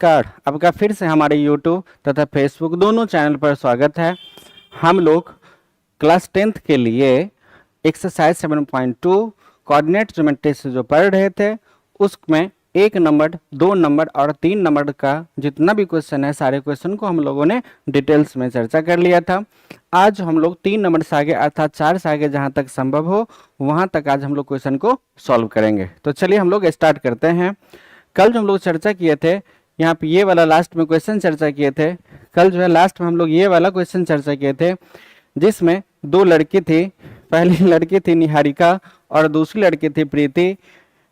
नमस्कार। आपका फिर से हमारे YouTube तथा Facebook दोनों चैनल पर स्वागत है। हम लोग क्लास 10th के लिए एक्सरसाइज 7.2 कोऑर्डिनेट ज्योमेट्री से जो पढ़ रहे थे उसमें 1 नंबर 2 नंबर और 3 नंबर का जितना भी क्वेश्चन है सारे क्वेश्चन को हम लोगों ने डिटेल्स में चर्चा कर लिया था। आज हम लोग 3 नंबर से आगे अर्थात 4 से आगे जहाँ तक संभव हो वहाँ तक आज हम लोग क्वेश्चन को सॉल्व करेंगे। तो चलिए हम लोग स्टार्ट करते हैं। कल जो हम लोग चर्चा किए थे यहाँ पे ये वाला लास्ट में क्वेश्चन चर्चा किए थे। कल जो है लास्ट में हम लोग ये वाला क्वेश्चन चर्चा किए थे जिसमें दो लड़की थी। पहली लड़की थी निहारिका और दूसरी लड़की थी प्रीति।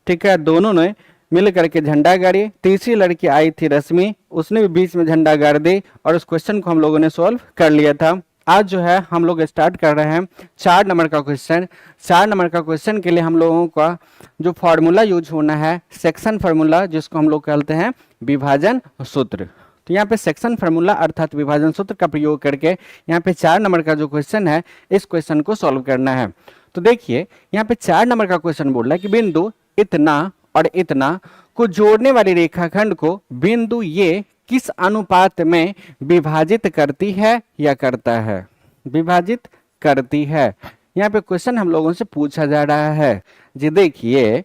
ठीक है, दोनों ने मिल करके झंडा गाड़ी। तीसरी लड़की आई थी रश्मि, उसने भी बीच में झंडा गाड़ दी और उस क्वेश्चन को हम लोगों ने सॉल्व कर लिया था। आज जो है हम लोग स्टार्ट कर रहे हैं 4 नंबर का क्वेश्चन। 4 नंबर का क्वेश्चन के लिए हम लोगों का जो फॉर्मूला यूज होना है सेक्शन फार्मूला, जिसको हम लोग कहते हैं विभाजन सूत्र। तो यहाँ पे सेक्शन फार्मूला अर्थात विभाजन सूत्र का प्रयोग करके यहाँ पे 4 नंबर का जो क्वेश्चन है इस क्वेश्चन को सॉल्व करना है। तो देखिए यहाँ पे 4 नंबर का क्वेश्चन बोल रहा है कि बिंदु इतना और इतना को जोड़ने वाली रेखाखंड को बिंदु ये किस अनुपात में विभाजित करती है या करता है। विभाजित करती है, यहाँ पे क्वेश्चन हम लोगों से पूछा जा रहा है जी। देखिए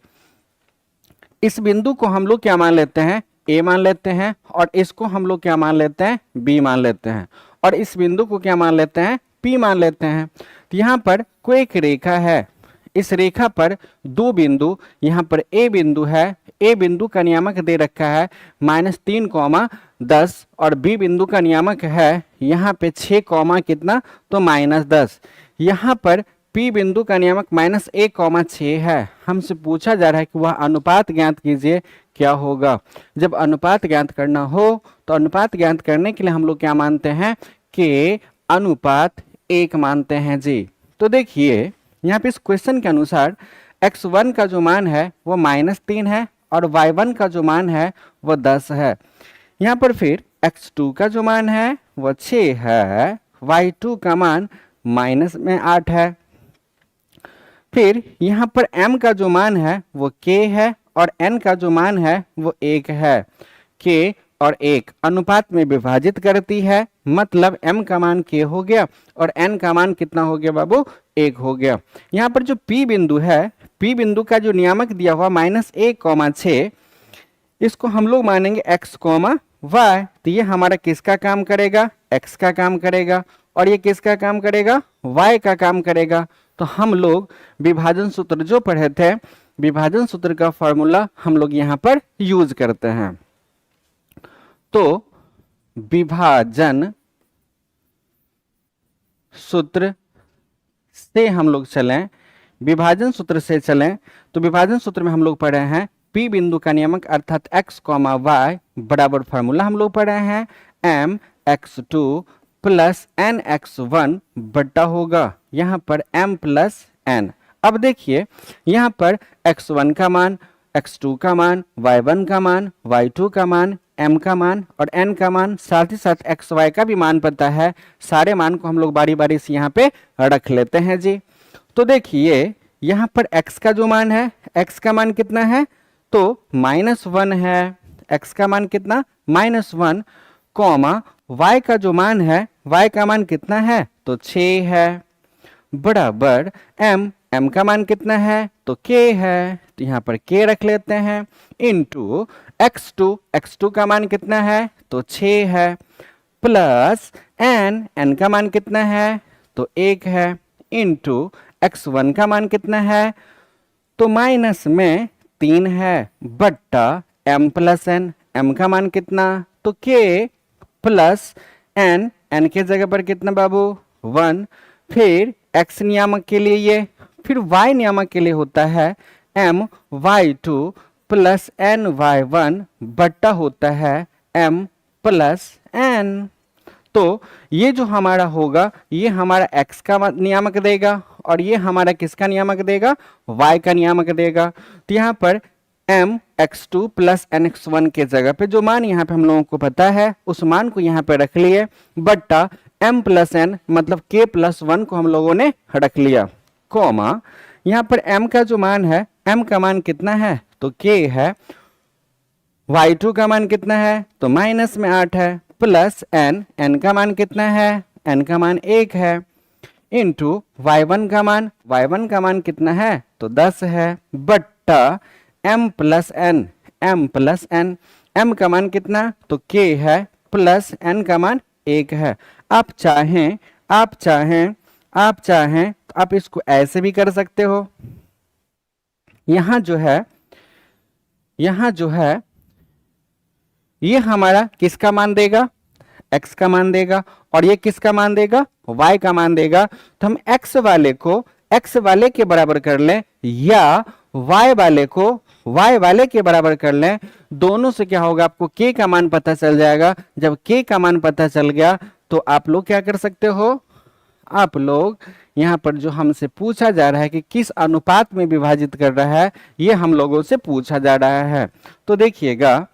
इस बिंदु को हम लोग क्या मान लेते हैं, ए मान लेते हैं, और इसको हम लोग क्या मान लेते हैं, बी मान लेते हैं, और इस बिंदु को क्या मान लेते हैं, पी मान लेते हैं। तो यहाँ पर कोई एक रेखा है, इस रेखा पर दो बिंदु, यहाँ पर ए बिंदु है, ए बिंदु का नियामक दे रखा है -3, 10 और बी बिंदु का नियामक है यहाँ पे 6, कितना तो -10। यहाँ पर पी बिंदु का नियामक -1, 6 है। हमसे पूछा जा रहा है कि वह अनुपात ज्ञात कीजिए, क्या होगा। जब अनुपात ज्ञात करना हो तो अनुपात ज्ञात करने के लिए हम लोग क्या मानते हैं कि अनुपात 1 मानते हैं जी। तो देखिए यहाँ पे इस क्वेश्चन के अनुसार x1 का जो मान है वो -3 है और y1 का जो मान है वो 10 है। यहाँ पर फिर x2 का जो मान है वो 6 है, y2 का मान -8 है। फिर यहाँ पर m का जो मान है वो k है और n का जो मान है वो 1 है। k और 1 अनुपात में विभाजित करती है, मतलब m का मान k हो गया और n का मान कितना हो गया बाबू, 1 हो गया। यहाँ पर जो p बिंदु है, p बिंदु का जो नियामक दिया हुआ -1, 6, इसको हम लोग मानेंगे x, y। तो ये हमारा किसका काम करेगा, x का काम करेगा, और ये किसका काम करेगा, y का काम करेगा। तो हम लोग विभाजन सूत्र जो पढ़े थे, विभाजन सूत्र का फॉर्मूला हम लोग यहाँ पर यूज करते हैं। तो विभाजन सूत्र से हम लोग चलें, विभाजन सूत्र से चलें तो विभाजन सूत्र में हम लोग पढ़े हैं P बिंदु का नियमक अर्थात x, y बराबर फार्मूला हम लोग पढ़े हैं mx2 + nx1 बटा होगा यहाँ पर m + n। अब देखिए यहाँ पर x1 का मान, x2 का मान, y1 का मान, y2 का मान, m का मान और n का मान, साथ ही साथ x, y का भी मान पता है। सारे मान को हम लोग बारी बारी से यहाँ पे रख लेते हैं जी। तो देखिए यहाँ पर x का जो मान है, x का मान कितना है तो -1 है, x का मान कितना -1, y का जो मान है, y का मान कितना है तो 6 है, बराबर m का मान कितना है तो k है। तो यहाँ पर k रख लेते हैं, इंटू x2 का मान कितना है तो 6 है, प्लस n का मान कितना है तो 1 है, इंटू x1 का मान कितना है तो माइनस में 3 है, बट्टा m + n, m का मान कितना तो k प्लस n के जगह पर कितना बाबू 1। फिर x नियामक के लिए ये, फिर y नियामक के लिए होता है my2 + ny1 बट्टा होता है m + n। तो ये जो हमारा होगा ये हमारा x का नियामक देगा और ये हमारा किसका नियामक देगा, y का नियामक देगा। तो यहाँ पर mx2 + nx1 के जगह पे जो मान यहाँ पे हम लोगों को पता है उस मान को यहाँ पे रख लिए, बट्टा m + n मतलब k + 1 को हम लोगों ने रख लिया, कॉमा यहाँ पर m का जो मान है, m का मान कितना है तो k है, y2 का मान कितना है, तो माइनस में 8 है, प्लस n, n का मान कितना है, n का मान 1 है, इंटू y1 का मान कितना है, तो 10 है, बट्टा m प्लस n, m का मान कितना, तो k है, प्लस n का मान 1 है। आप चाहें तो आप इसको ऐसे भी कर सकते हो। यहां जो है ये हमारा किसका मान देगा, x का मान देगा, और ये किसका मान देगा, y का मान देगा। तो हम x वाले के बराबर कर लें या y वाले के बराबर कर लें, दोनों से क्या होगा, आपको k का मान पता चल जाएगा। जब k का मान पता चल गया तो आप लोग क्या कर सकते हो, आप लोग यहाँ पर जो हमसे पूछा जा रहा है कि किस अनुपात में विभाजित कर रहा है, ये हम लोगों से पूछा जा रहा है। तो देखिएगा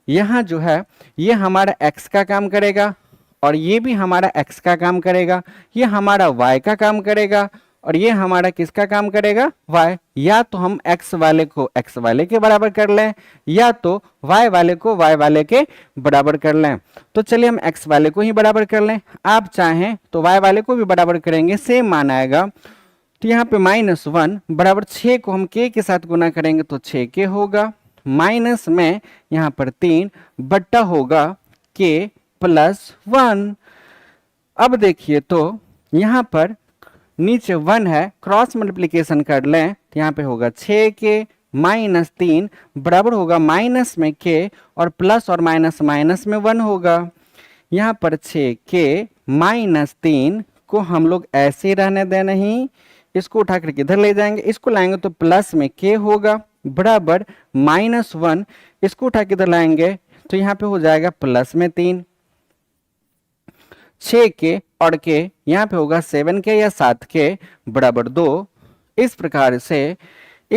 यहाँ जो है ये हमारा x का काम करेगा और ये भी हमारा x का काम करेगा, ये हमारा y का काम करेगा और ये हमारा किसका काम करेगा, y। या तो हम x वाले को x वाले के बराबर कर लें या तो y वाले को y वाले के बराबर कर लें। तो चलिए हम x वाले को ही बराबर कर लें, आप चाहें तो y वाले को भी बराबर करेंगे, सेम मान आएगा। तो यहाँ पे -1 बराबर 6 को हम k के साथ गुना करेंगे तो 6k होगा, माइनस में यहाँ पर 3 बट्टा होगा k प्लस 1। अब देखिए तो यहाँ पर नीचे 1 है, क्रॉस मल्टीप्लिकेशन कर लें तो यहाँ पे होगा 6k माइनस 3 बराबर होगा माइनस में k और प्लस और माइनस माइनस में 1 होगा। यहाँ पर 6k माइनस 3 को हम लोग ऐसे रहने दें, नहीं इसको उठा करके इधर ले जाएंगे, इसको लाएंगे तो प्लस में k होगा बराबर -1, इसको उठा के इधर लाएंगे तो यहाँ पे हो जाएगा प्लस में 3, 6k और k यहाँ पे होगा 7k या 7k बराबर 2। इस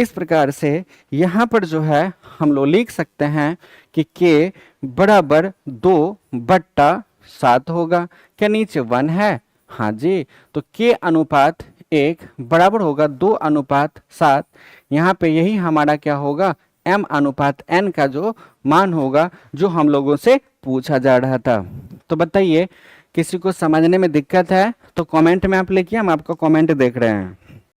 प्रकार से यहाँ पर जो है हम लोग लिख सकते हैं कि k बराबर 2/7 होगा। क्या नीचे 1 है, हाँ जी, तो k अनुपात 1 बराबर होगा 2:7। यहाँ पे यही हमारा क्या होगा, m अनुपात n का जो मान होगा, जो हम लोगों से पूछा जा रहा था। तो बताइए किसी को समझने में दिक्कत है तो कमेंट में आप लिखिए, हम आपका कमेंट देख रहे हैं।